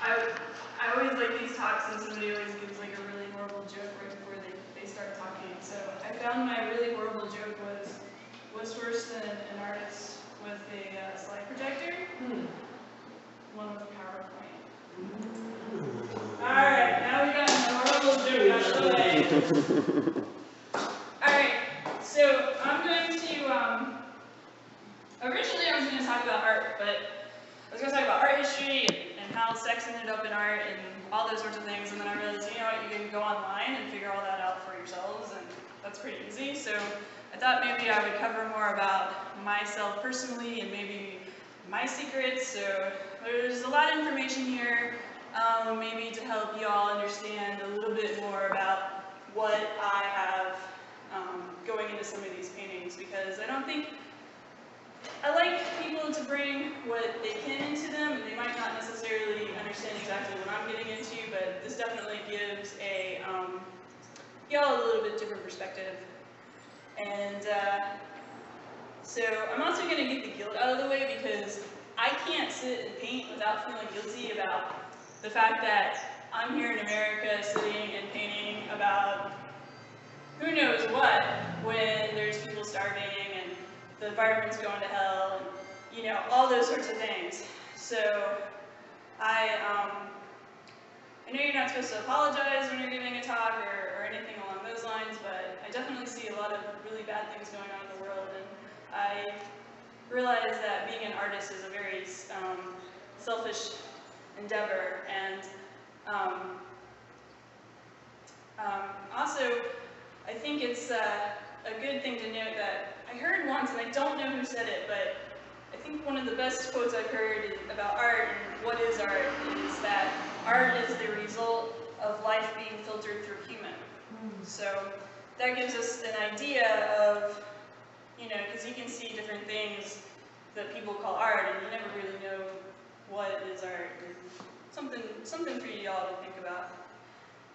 I always like these talks, and somebody always gives like a really horrible joke right before they start talking. So I found my really horrible joke was, what's worse than an artist with a slide projector? One with a PowerPoint. Alright, now we got a horrible joke out of the way. Alright, so I'm going to, originally I was going to talk about art, but I was going to talk about art history and how sex ended up in art and all those sorts of things, and then I realized, you know what, you can go online and figure all that out for yourselves, and that's pretty easy. So I thought maybe I would cover more about myself personally and maybe my secrets. So there's a lot of information here, maybe to help you all understand a little bit more about what I have going into some of these paintings, because I don't think, I like people to bring what they can into them, and they might not necessarily understand exactly what I'm getting into, but this definitely gives a, y'all a little bit different perspective. And so I'm also going to get the guilt out of the way, because I can't sit and paint without feeling guilty about the fact that I'm here in America sitting and painting about who knows what when there's people starving and the environment's going to hell and, you know, all those sorts of things. So I know you're not supposed to apologize when you're giving a talk or anything along those lines, but I definitely see a lot of really bad things going on in the world, and I realize that being an artist is a very selfish endeavor, and also I think it's a good thing to note that I heard once, and I don't know who said it, but I think one of the best quotes I've heard about art and what is art is that art is the result of life being filtered through human. So that gives us an idea of, you know, because you can see different things that people call art, and you never really know what is art. Something for you all to think about.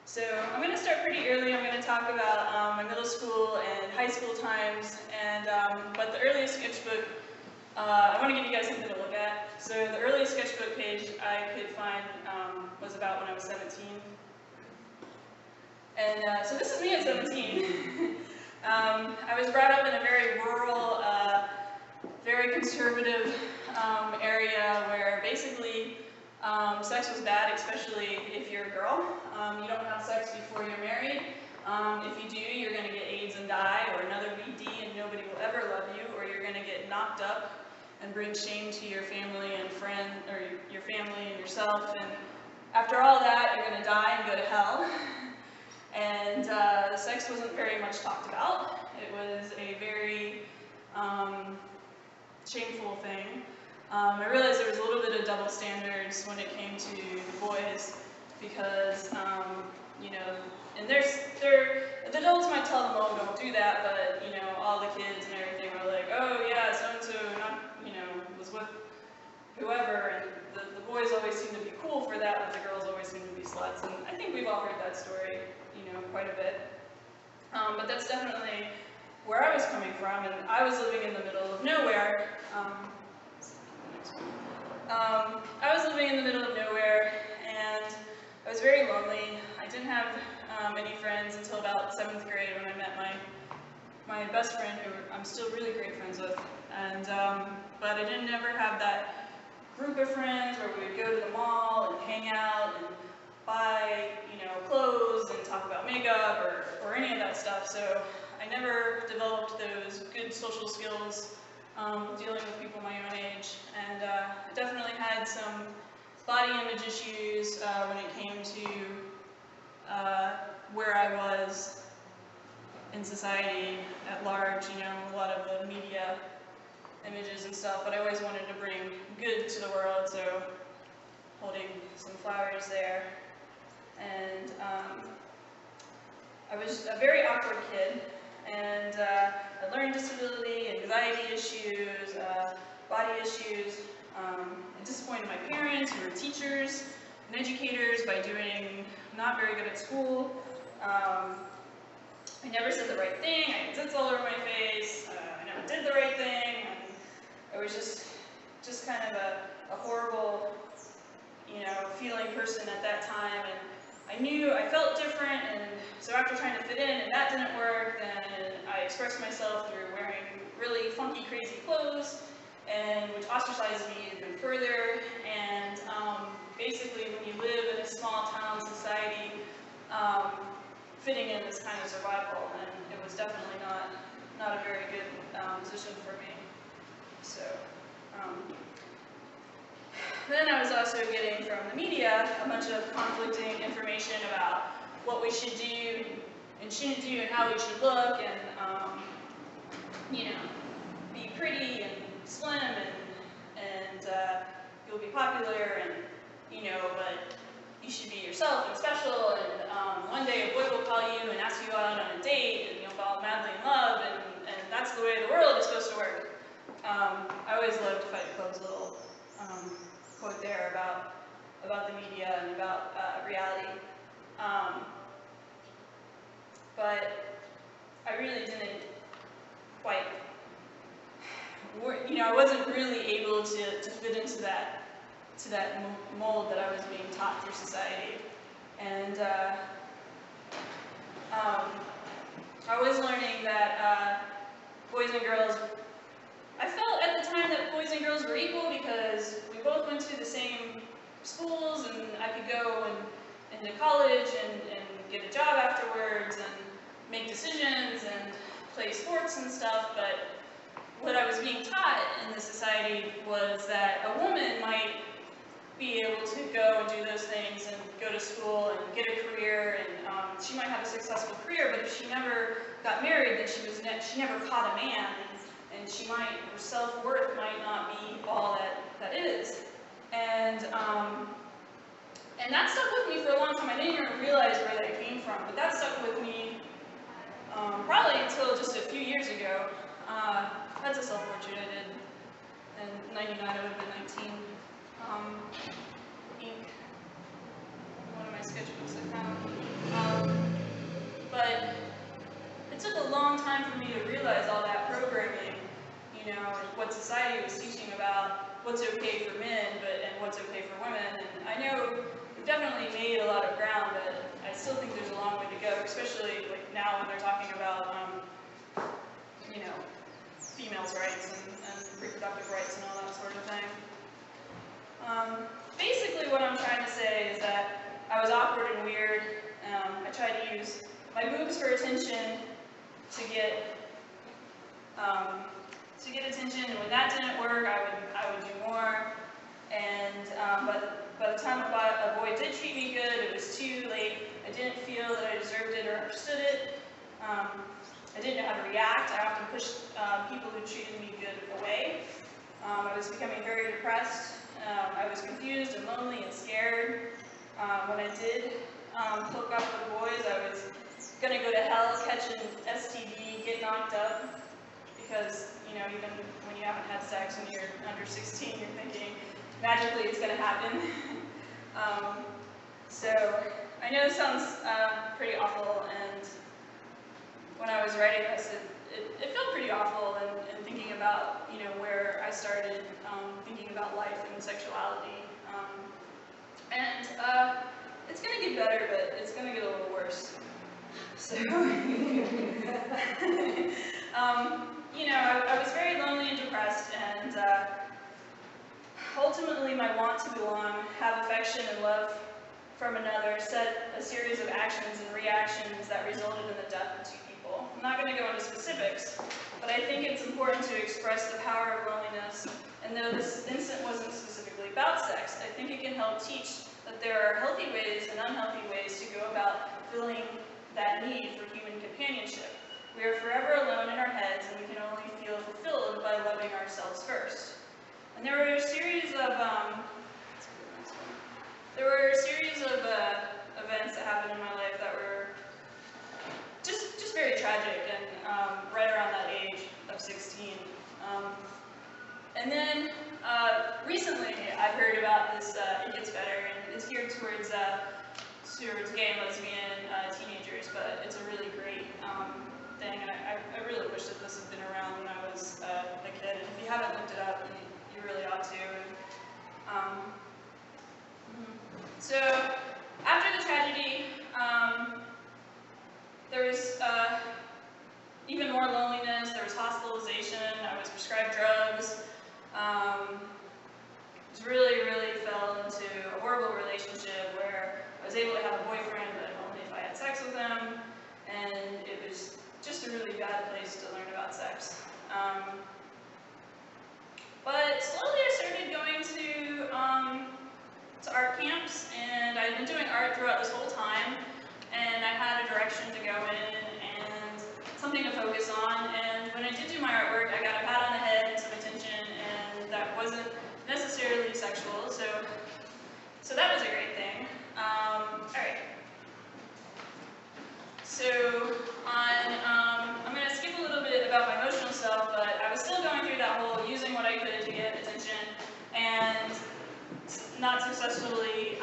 So I'm going to start pretty early. I'm going to talk about my middle school and high school times, and but the earliest sketchbook, I want to give you guys something to look at. So the earliest sketchbook page I could find was about when I was 17. And so this is me at 17. I was brought up in a very rural, very conservative area where basically sex was bad, especially if you're a girl. You don't have sex before you're married. If you do, you're going to get AIDS and die, or another VD, and nobody will ever love you, or you're going to get knocked up and bring shame to your family and friend, or your family and yourself. And after all that, you're going to die and go to hell. And sex wasn't very much talked about. It was a very shameful thing. I realized there was a little bit of double standards when it came to the boys, because, you know, and the adults might tell them, oh, don't do that, but, you know, all the kids and everything were like, oh, yeah, so-and-so, you know, was with whoever, and the boys always seem to be cool for that, but the girls always seem to be sluts, and I think we've all heard that story, you know, quite a bit. But that's definitely where I was coming from, and I was living in the middle of nowhere. I was living in the middle of nowhere, and I was very lonely. I didn't have any friends until about 7th grade when I met my best friend, who I'm still really great friends with. And but I didn't ever have that group of friends where we would go to the mall and hang out and buy, you know, clothes and talk about makeup or any of that stuff. So I never developed those good social skills dealing with people my own age, and I definitely had some body image issues when it came to where I was in society at large, you know, a lot of the media images and stuff, but I always wanted to bring good to the world, so holding some flowers there. And I was a very awkward kid, and I learned disability, anxiety issues, body issues. I disappointed my parents, who were teachers and educators, by doing not very good at school. I never said the right thing, I had zits all over my face, I never did the right thing, and it was just kind of a horrible, you know, feeling person at that time, and I felt different, and so after trying to fit in and that didn't work, then I expressed myself through wearing really funky, crazy clothes, and which ostracized me even further. And basically, when you live in a small town society, fitting in is kind of survival, and it was definitely not a very good position for me. So. Then I was also getting from the media a bunch of conflicting information about what we should do and shouldn't do and how we should look, and you know, be pretty and slim, and you'll be popular, and you know, but you should be yourself and special, and one day a boy will call you and ask you out on a date, and you'll fall madly in love, and that's the way the world is supposed to work. I always loved Fight Club's little quote there about the media and about reality. But I really didn't quite, you know, I wasn't really able to fit into that mold that I was being taught through society. And I was learning that boys and girls, I felt at the time that boys and girls were equal because we both went to the same schools, and I could go into college and get a job afterwards and make decisions and play sports and stuff. But what I was being taught in this society was that a woman might be able to go and do those things and go to school and get a career, and she might have a successful career, but if she never got married, then she never caught a man, and her self-worth might not be all that is. And that stuck with me for a long time. I didn't even realize where that came from, but that stuck with me probably until just a few years ago. That's a self-portrait I did in '99. I would have been 19. Ink. One of my sketchbooks I found. But it took a long time for me to realize all that programming, you know, and what society was teaching about what's okay for men and what's okay for women. And I know we've definitely made a lot of ground, but I still think there's a long way to go, especially like now when they're talking about, you know, females' rights and reproductive rights and all that sort of thing. Basically what I'm trying to say is that I was awkward and weird. I tried to use my boobs for attention to get attention, and when that didn't work, I would do more. And but by the time a boy did treat me good, it was too late. I didn't feel that I deserved it or understood it. I didn't know how to react. I often pushed people who treated me good away. I was becoming very depressed. I was confused and lonely and scared. When I did hook up with boys, I was going to go to hell, catch an STD, get knocked up, because, you know, even when you haven't had sex when you're under 16, you're thinking, magically it's going to happen. So, I know it sounds pretty awful, and when I was writing this, it felt pretty awful, and thinking about, you know, where I started thinking about life and sexuality. And it's going to get better, but it's going to get a little worse. So, you know, I was very lonely and depressed, and ultimately my want to belong, have affection and love from another, set a series of actions and reactions that resulted in the death of two people. I'm not going to go into specifics, but I think it's important to express the power of loneliness, and though this incident wasn't specifically about sex, I think it can help teach that there are healthy ways and unhealthy ways to go about filling that need for human companionship. We are forever alone in our heads, and we can only feel fulfilled by loving ourselves first. And there were a series of events that happened in my life that were just very tragic, and right around that age of 16. And then recently I've heard about this It Gets Better, and it's geared towards gay and lesbian teenagers, but it's a really great thing, and I really wish that this had been around when I was a kid. And if you haven't looked it up, you really ought to. relationship where I was able to have a boyfriend, but only if I had sex with him, and it was just a really bad place to learn about sex. But slowly I started going to art camps, and I'd been doing art throughout this whole time, and I had a direction to go in and something to focus on, and when I did do my artwork, I got a pat on the head and some attention, and that wasn't necessarily sexual, so that was a great thing. Alright. So, I'm going to skip a little bit about my emotional self, but I was still going through that whole using what I could to get attention, and not successfully,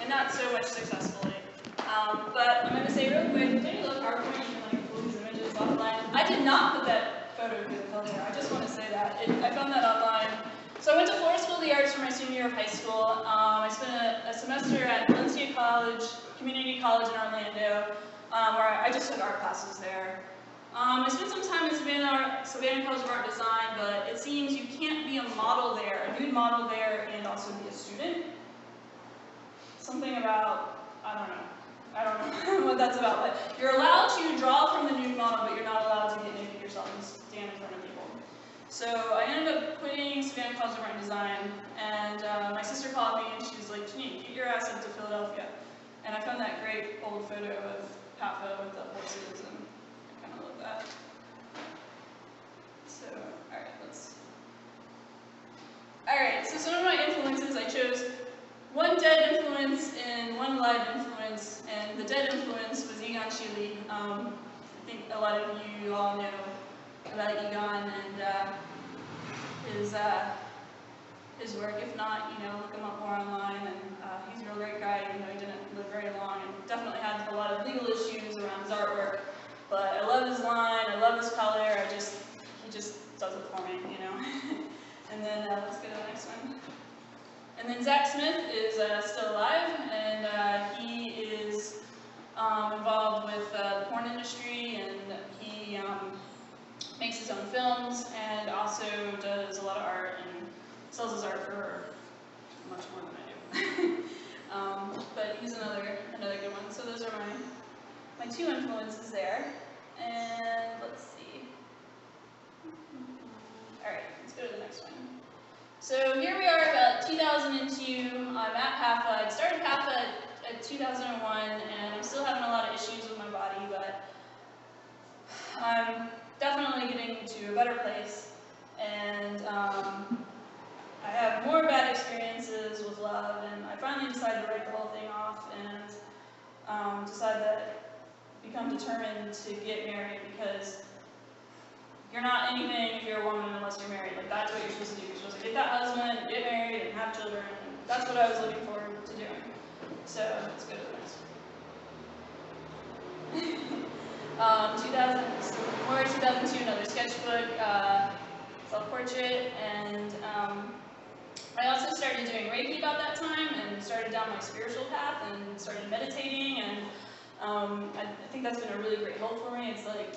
and not so much successfully. But I'm going to say real quick, did you love PowerPoint? You can like pull these images offline. I did not put that photo in the filter. I just want to say that. I found that online. So I went to Florida School of the Arts for my senior year of high school. I spent a semester at Valencia College, community college in Orlando, where I just took art classes there. I spent some time in Savannah College of Art Design, but it seems you can't be a model there, a nude model there, and also be a student. Something about, I don't know what that's about, but you're allowed to draw from the nude model, but you're not allowed to get naked yourself and stand in front of people. So I ended up quitting Savannah College of Art Design, and my sister called me, and she was like, Jeanine, get your ass up to Philadelphia. And I found that great old photo of Pafa with the horses, and I kind of love that. So, alright, so some of my influences, I chose one dead influence and one live influence, and the dead influence was Egon Schiele. I think a lot of you all know about Egon and his work. If not, look him up more online, and he's a real great guy, even though he didn't live very long, and definitely had a lot of legal issues around his artwork. But I love his line, I love his color, he just does it for me, And then, let's go to the next one. And then Zach Smith is still alive, and he is involved with the porn industry, and he makes his own films, and also does a lot of art, and sells his art for much more than I do. But he's another good one. So those are my two influences there. And let's see. Alright, let's go to the next one. So here we are about 2002. I'm at Pafa. I started Pafa at 2001, and I'm still having a lot of issues with my body, but I'm definitely getting to a better place, and I have more bad experiences with love, and I finally decided to write the whole thing off and become determined to get married, because you're not anything if you're a woman unless you're married. Like, that's what you're supposed to do. You're supposed to get that husband, get married, and have children, and that's what I was looking forward to doing. So let's go to the next one. 2002, another sketchbook, self-portrait, and I also started doing Reiki about that time, and started down my spiritual path, and started meditating, and I think that's been a really great help for me. It's like,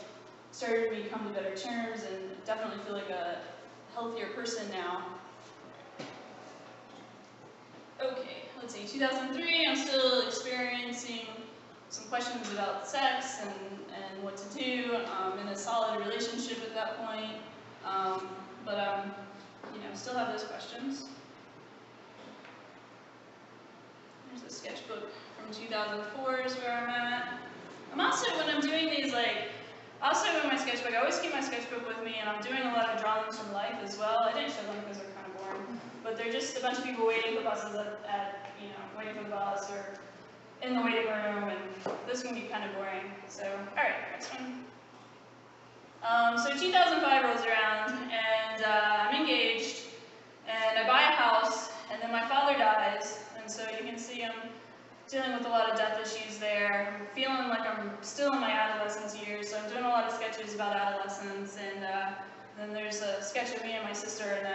started to come to better terms, and definitely feel like a healthier person now. Okay, let's see, 2003, I'm still experiencing some questions about sex and what to do. I'm in a solid relationship at that point, but still have those questions. There's a sketchbook from 2004 is where I'm at. I'm also, when I'm doing these, also in my sketchbook, I always keep my sketchbook with me, and I'm doing a lot of drawings from life as well. I didn't show them because they're kind of boring, but they're just a bunch of people waiting for buses waiting for the bus, or in the waiting room, and this can be kind of boring. So, alright, next one. So 2005 rolls around, and I'm engaged, and I buy a house, and then my father dies, and so you can see I'm dealing with a lot of death issues there. I'm feeling like I'm still in my adolescence years, so I'm doing a lot of sketches about adolescence, and then there's a sketch of me and my sister, and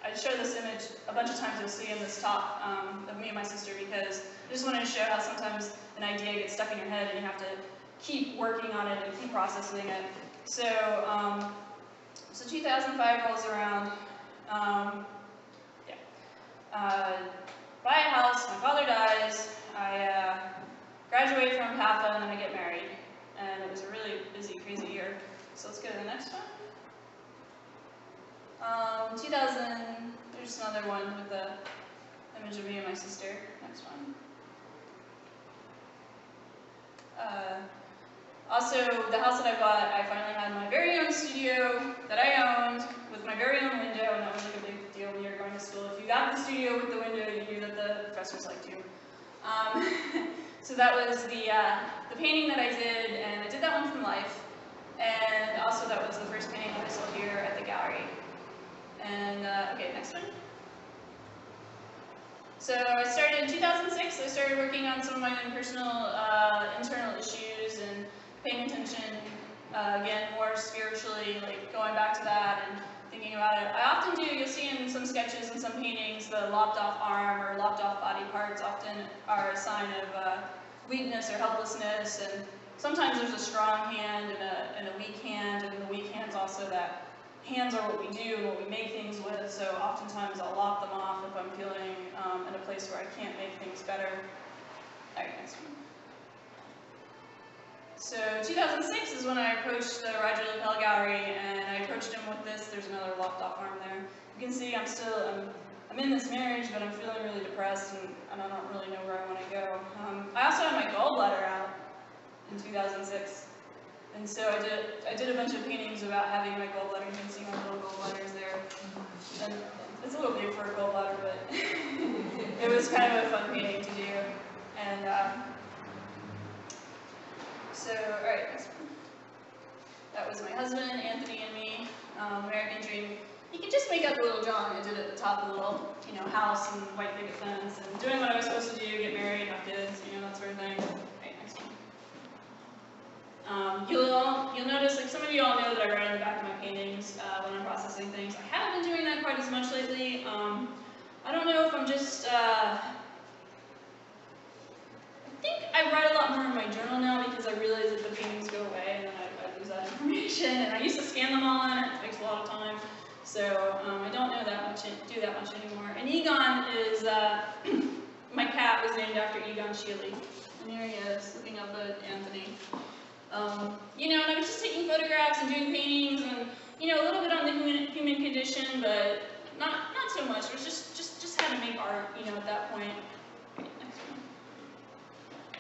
I show this image a bunch of times. You'll see in this talk of me and my sister, because I just wanted to show how sometimes an idea gets stuck in your head and you have to keep working on it and keep processing it. So, so 2005 rolls around. buy a house, my father dies, I graduate from Pafa, and then I get married. And it was a really busy, crazy year. So let's go to the next one. 2000, there's another one with the image of me and my sister. Next one. Also, the house that I bought, I finally had my very own studio that I owned with my very own window, and that was like a big deal when you were going to school. If you got the studio with the window, you knew that the professors liked you. So that was the painting that I did, and I did that one from life. And also that was the first painting that I saw here at the gallery. And, okay, next one. So I started in 2006, I started working on some of my own personal internal issues and paying attention, again, more spiritually, like going back to that and thinking about it. I often do, you'll see in some sketches and some paintings, the lopped off arm or lopped off body parts often are a sign of weakness or helplessness, and sometimes there's a strong hand and a weak hand, and the weak hand's also that hands are what we do and what we make things with, so oftentimes I'll lop them off if I'm feeling in a place where I can't make things better. Alright, next one. So 2006 is when I approached the Rodger Gallery, and I approached him with this. There's another lopped off arm there. You can see I'm in this marriage, but I'm feeling really depressed, and I don't really know where I want to go. I also had my gallbladder out in 2006. And so I did a bunch of paintings about having my gallbladder. You can see my little gallbladders there. And it's a little big for a gallbladder, but it was kind of a fun painting to do. And so, all right, next one. That was my husband, Anthony, and me. American Dream. You could just make up a little drawing I did at the top of the little, house and white picket fence, and doing what I was supposed to do, get married, have kids, that sort of thing. Okay, next one. You'll notice, like some of you all know that I write on the back of my paintings when I'm processing things. I haven't been doing that quite as much lately. I don't know if I'm just, I think I write a lot more in my journal now because I realize that the paintings go away and then I lose that information. And I used to scan them all in, it takes a lot of time. So I don't know do that much anymore. And Egon is, my cat was named after Egon Schiele. And here he is, looking up at Anthony. And I was just taking photographs and doing paintings and, a little bit on the human condition, but not so much. It was just how to make art, at that point. Okay, next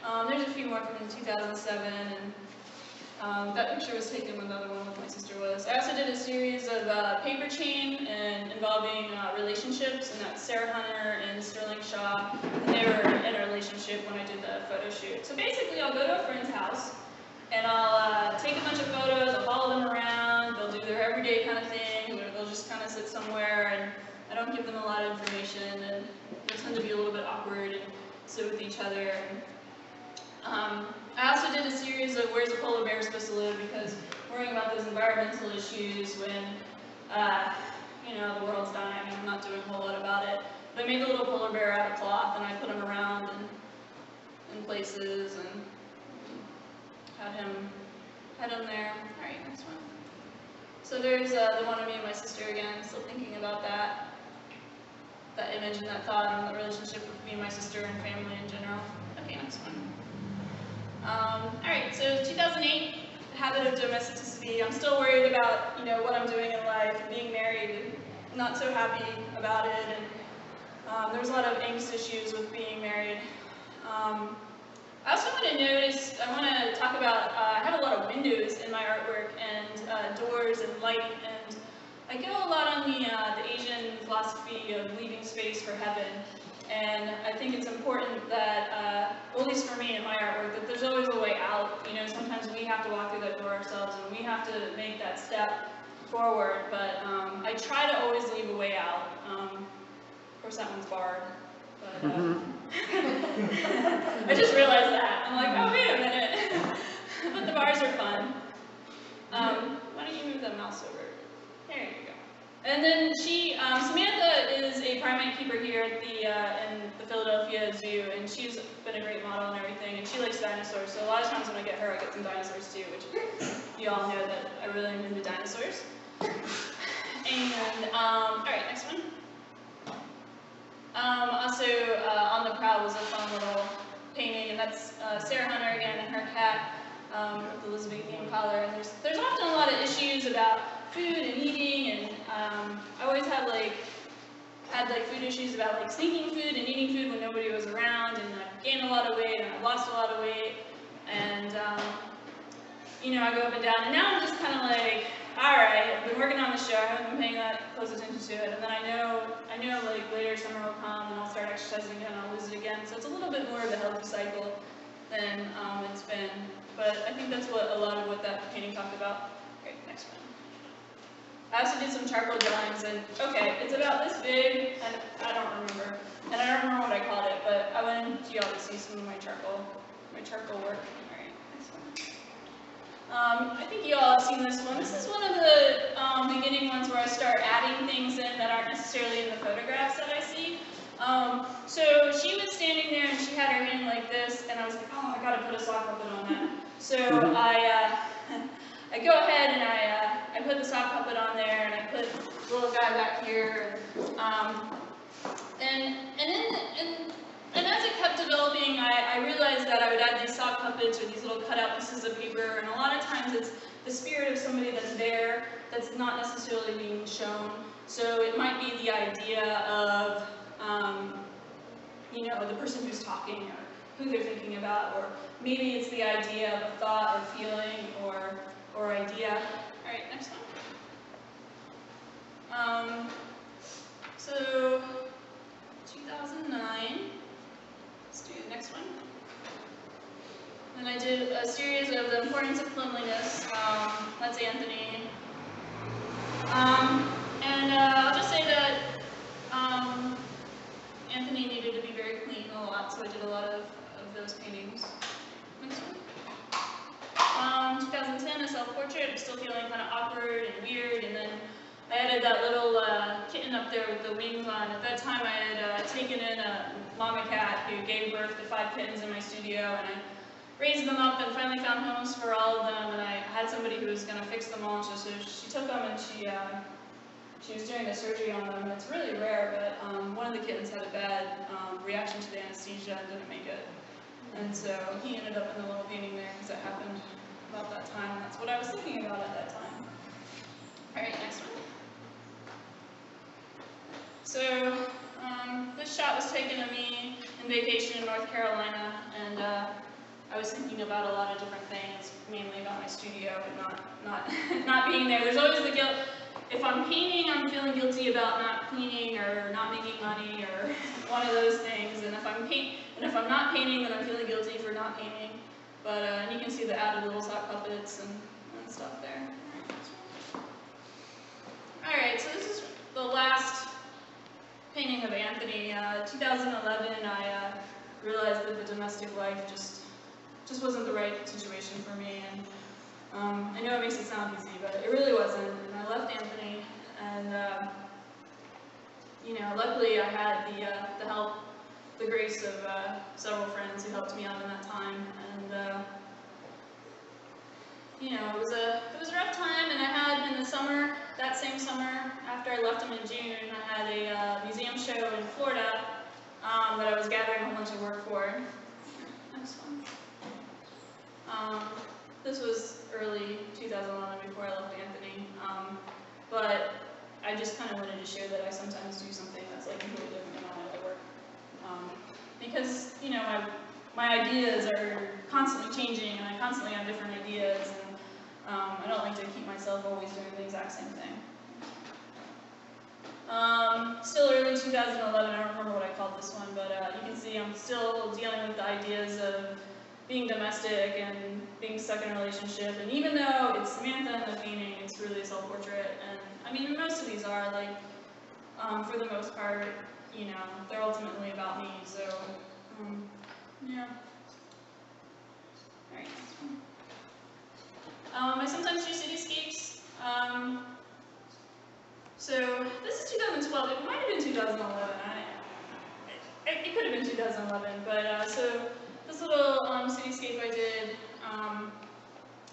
one. There's a few more from 2007, and that picture was taken when the other one with my sister was. I also did a series of paper chain and involving relationships, and that's Sarah Hunter and Sterling Shaw, and they were in a relationship when I did the photo shoot. So basically, I'll go to a friend's house, and I'll take a bunch of photos, I'll follow them around, they'll do their everyday kind of thing, they'll just kind of sit somewhere, and I don't give them a lot of information, and they tend to be a little bit awkward and sit with each other. I also did a series of where's a polar bear supposed to live, because worrying about those environmental issues when, the world's dying and I'm not doing a whole lot about it. But I made the little polar bear out of cloth, and I put him around in places, and had him there. All right, next one. So there's the one of me and my sister again, still thinking about that image and that thought and the relationship with me and my sister and family in general. Okay, next one. All right, so 2008, habit of domesticity. I'm still worried about, what I'm doing in life, being married, not so happy about it, and there's a lot of angst issues with being married. I also want to talk about, I have a lot of windows in my artwork, and doors and light, and I go a lot on the Asian philosophy of leaving space for heaven, and I think it's important that, well, at least for me in my artwork, that there's always a way out. Sometimes we have to walk through that door ourselves, and we have to make that step forward, but I try to always leave a way out. Of course, that one's barred. But, I just realized that. I'm like, oh, wait a minute. But the bars are fun. Why don't you move that mouse over? There you go. And then Samantha is a primate keeper here at in the Philadelphia Zoo, and she's been a great model and everything, and she likes dinosaurs, so a lot of times when I get her, I get some dinosaurs too, which you all know that I really am into dinosaurs. And, all right, next one. Also, On the Prowl was a fun little painting, and that's Sarah Hunter again and her cat with the Elizabethan collar. And there's often a lot of issues about food and eating, and I always had food issues about like sneaking food and eating food when nobody was around, and I gained a lot of weight and I lost a lot of weight, and you know, I go up and down, and now I'm just kind of like, all right, I've been working on the show, I haven't been paying that close attention to it, and then I know like later summer will come and I'll start exercising again and I'll lose it again, so it's a little bit more of a healthy cycle than it's been, but I think that's what a lot of what that painting talked about. Great, next one. I also did some charcoal drawings, and okay, it's about this big, and I don't remember what I called it, but I wanted y'all to see some of my charcoal work. All right, next one. I think you all have seen this one. This is one of the beginning ones where I start adding things in that aren't necessarily in the photographs that I see. So she was standing there and she had her hand like this, and I was like, oh, I gotta put a sock puppet on that. So I go ahead and I put the sock puppet on there, and I put the little guy back here, and as it kept developing, I realized that I would add these sock puppets or these little cutout pieces of paper, and a lot of times it's the spirit of somebody that's there that's not necessarily being shown. So it might be the idea of, you know, the person who's talking or who they're thinking about, or maybe it's the idea of a thought or feeling or idea. All right, next one. So 2009. Let's do the next one. Then I did a series of the importance of cleanliness. That's Anthony. And I'll just say that Anthony needed to be very clean a lot, so I did a lot of those paintings. Next one. 2010, a self-portrait. I'm still feeling kind of awkward and weird, and then I added that little kitten up there with the wings on. At that time, I had taken in a mama cat who gave birth to 5 kittens in my studio, and I raised them up and finally found homes for all of them, and I had somebody who was going to fix them all, so she took them and she was doing a surgery on them, and it's really rare, but one of the kittens had a bad reaction to the anesthesia and didn't make it. And so he ended up in the little painting there because it happened about that time, and that's what I was thinking about at that time. All right, next one. So this shot was taken of me in vacation in North Carolina, and I was thinking about a lot of different things, mainly about my studio, but not being there. There's always the guilt. If I'm painting, I'm feeling guilty about not cleaning or not making money or one of those things. And if I'm not painting, then I'm feeling guilty for not painting. But and you can see the added little sock puppets and stuff there. All right, so this is the last painting of Anthony. 2011, I realized that the domestic life just wasn't the right situation for me, and I know it makes it sound easy, but it really wasn't. And I left Anthony, and you know, luckily I had the help, the grace of several friends who helped me out in that time, and you know, it was a rough time. And I had in the summer, that same summer, after I left him in June, I had a museum show in Florida that I was gathering a whole bunch of work for. Next one. This was early 2011, before I left Anthony, but I just kind of wanted to share that I sometimes do something that's like completely different than my other work, because you know my ideas are constantly changing, and I constantly have different ideas, and I don't like to keep myself always doing the exact same thing. Still early 2011, I don't remember what I called this one, but you can see I'm still dealing with the ideas of being domestic and being stuck in a relationship, and even though it's Samantha in the painting, it's really a self-portrait, and I mean, most of these are, like, for the most part, you know, they're ultimately about me, so, yeah. Alright, next one. I sometimes do cityscapes. So, this is 2012, it might have been 2011, it could have been 2011, but, so, this little cityscape I did,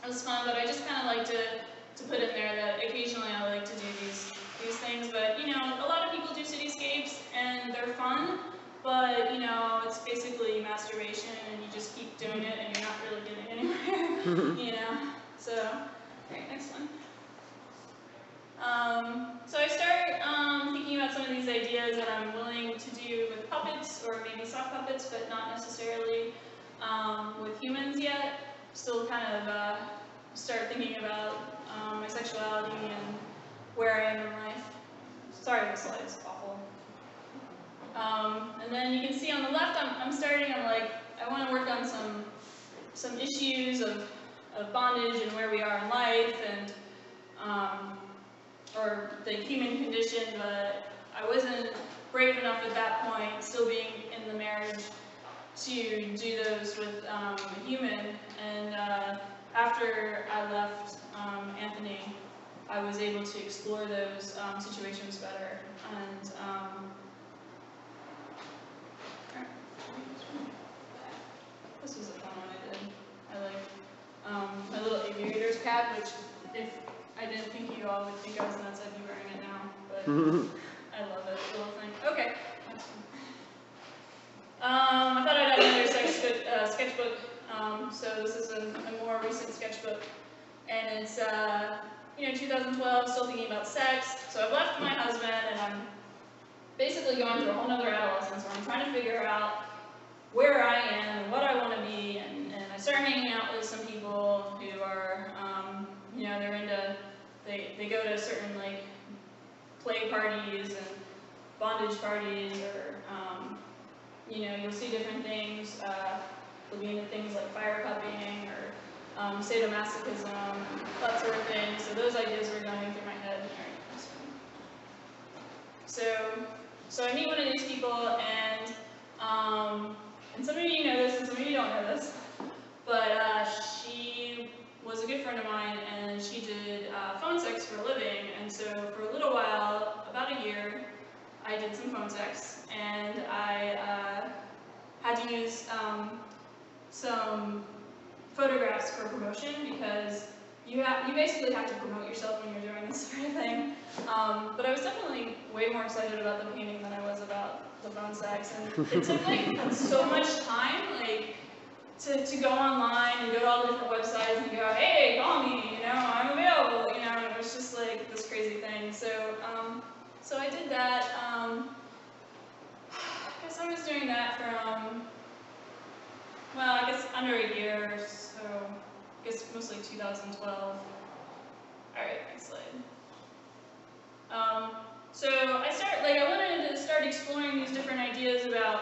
it was fun, but I just kind of like to put in there that occasionally I like to do these things, but you know, a lot of people do cityscapes, and they're fun, but you know, it's basically masturbation, and you just keep doing it, and you're not really getting anywhere, you know. So, alright, next one. So I start thinking about some of these ideas that I'm willing to do with puppets, or maybe sock puppets, but not necessarily with humans yet. Still kind of start thinking about my sexuality and where I am in life. Sorry, this slide's awful. And then you can see on the left, I'm starting, I want to work on some issues of bondage and where we are in life, and or the human condition, but I wasn't brave enough at that point, still being in the marriage, to do those with a human. And after I left Anthony, I was able to explore those situations better. And this was a fun one I did. I like my little aviator's cap, which if I didn't think you all would think I was nuts, I'd be wearing it now, but I love it, the little thing. Okay. I thought I'd add another sketchbook. So this is a more recent sketchbook, and it's 2012, still thinking about sex. So I've left my husband, and I'm basically going through a whole nother adolescence where I'm trying to figure out where I am and what I want to be, and I start hanging out with some people who are, they're into, they go to certain like play parties and bondage parties, or you'll see different things. They'll be into things like fire cupping or sadomasochism, that sort of thing. So those ideas were going through my head. So I meet one of these people, and some of you know this, and some of you don't know this, but she was a good friend of mine, and she did phone sex for a living. And so for a little while, about a year, I did some phone sex, and I had to use some photographs for promotion, because you basically have to promote yourself when you're doing this sort of thing. But I was definitely way more excited about the painting than I was about the phone sex, and it took like so much time, like to go online and go to all the different websites and go, hey, call me, I'm available, and it was just like this crazy thing. So I did that. I guess I was doing that from, well, I guess under a year, so I guess mostly 2012. All right, next slide. So I wanted to start exploring these different ideas about,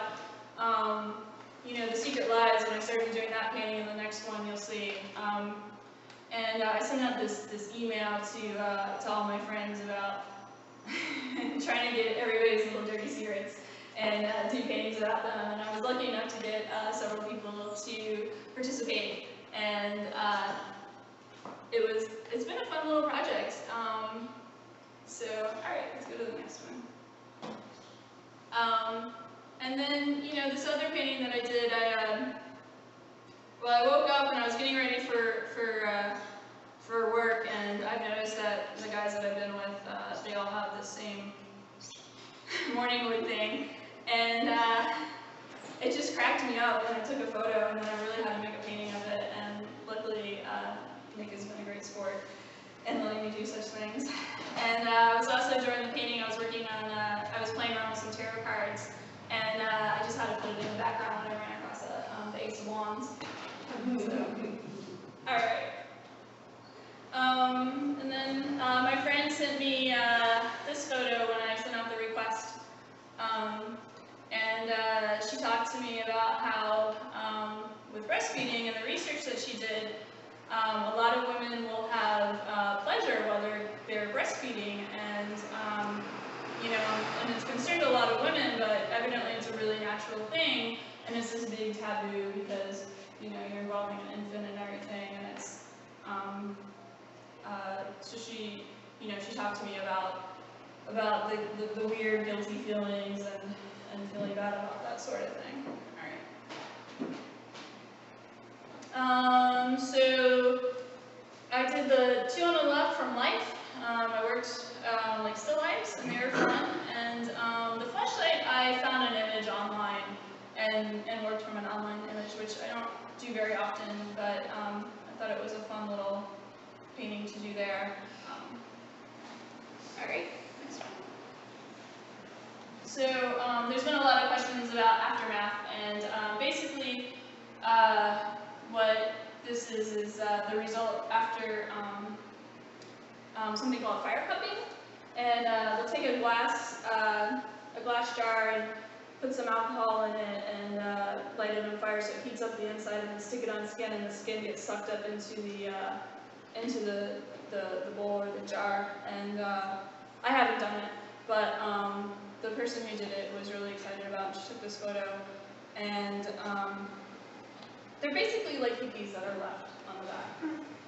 the secret lives, and I started doing that painting, and the next one you'll see. And I sent out this email to all my friends about trying to get everybody's little dirty secrets and do paintings about them. And I was lucky enough to get several people to participate, and it's been a fun little project. So all right, let's go to the next one. And then this other painting that I did, I woke up and I was getting ready for work, and I've noticed that the guys that I've been with, they all have the same morning wood thing, and it just cracked me up, and I took a photo, and then I really had to make a painting of it, and luckily Nick has been a great sport in letting me do such things. And I was also, during the painting, I was working on, I was playing around with some tarot cards, and I just had to put it in the background when I ran across the Ace of Wands. So, alright. And then my friend sent me this photo when I sent out the request. And she talked to me about how, with breastfeeding and the research that she did, a lot of women will have pleasure while they're breastfeeding, and and it's concerned a lot of women, but evidently it's a really natural thing, and it's this big taboo because you're involving an infant and everything, and it's so she talked to me about the weird guilty feelings and feeling bad about that sort of thing. All right. So I did the two on the left from life. I worked like still lifes, and they were fun, and the flashlight, I found an image online and worked from an online image, which I don't do very often, but I thought it was a fun little painting to do there. Alright, next one. So there's been a lot of questions about aftermath, and basically what this is the result after something called fire cupping. And they'll take a glass jar and put some alcohol in it and light it on fire so it heats up the inside, and then stick it on skin, and the skin gets sucked up into the bowl or the jar. And I haven't done it, but the person who did it was really excited about it. She took this photo, and they're basically like hickeys that are left on the back.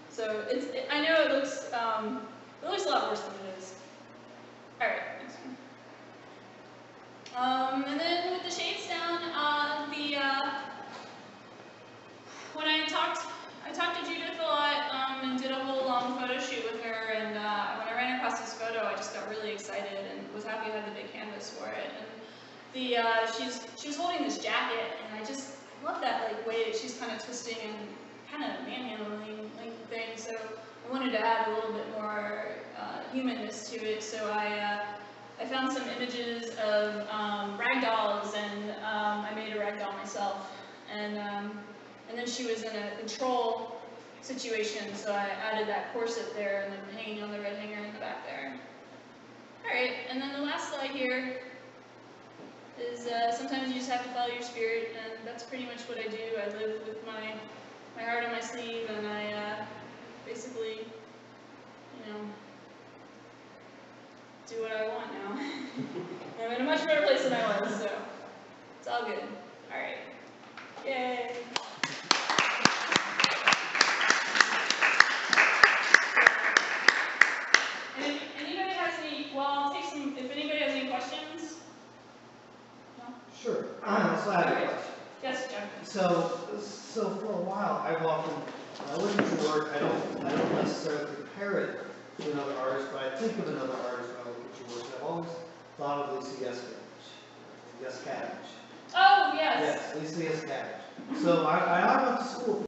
So I know it looks a lot worse than it is. Alright, next one. And then with the shades down, when I talked to Judith a lot and did a whole long photo shoot with her, and when I ran across this photo, I just got really excited and was happy to have the big canvas for it. And she was holding this jacket, and I just love that like way that she's kind of twisting and kind of manhandling thing. So I wanted to add a little bit more humanness to it. So I found some images of rag dolls, and I made a rag doll myself. And then she was in a control situation, so I added that corset there and then hanging on the red hanger in the back there. Alright, and then the last slide here is sometimes you just have to follow your spirit, and that's pretty much what I do. I live with my heart on my sleeve, and I basically, you know, do what I want now. I'm in a much better place than I was, so it's all good. Alright. Yay! And if anybody has any, well, I'll take some, if anybody has any questions? No? Sure. So I have a question. Yes, Jeff. So for a while, I've often, when I look at your work, I don't necessarily compare it to another artist, but I think of another artist when I look at your work. I've always thought of Lisa Yes Cabbage. Oh, yes. Yes, Lisa Yes Cabbage. So I went to school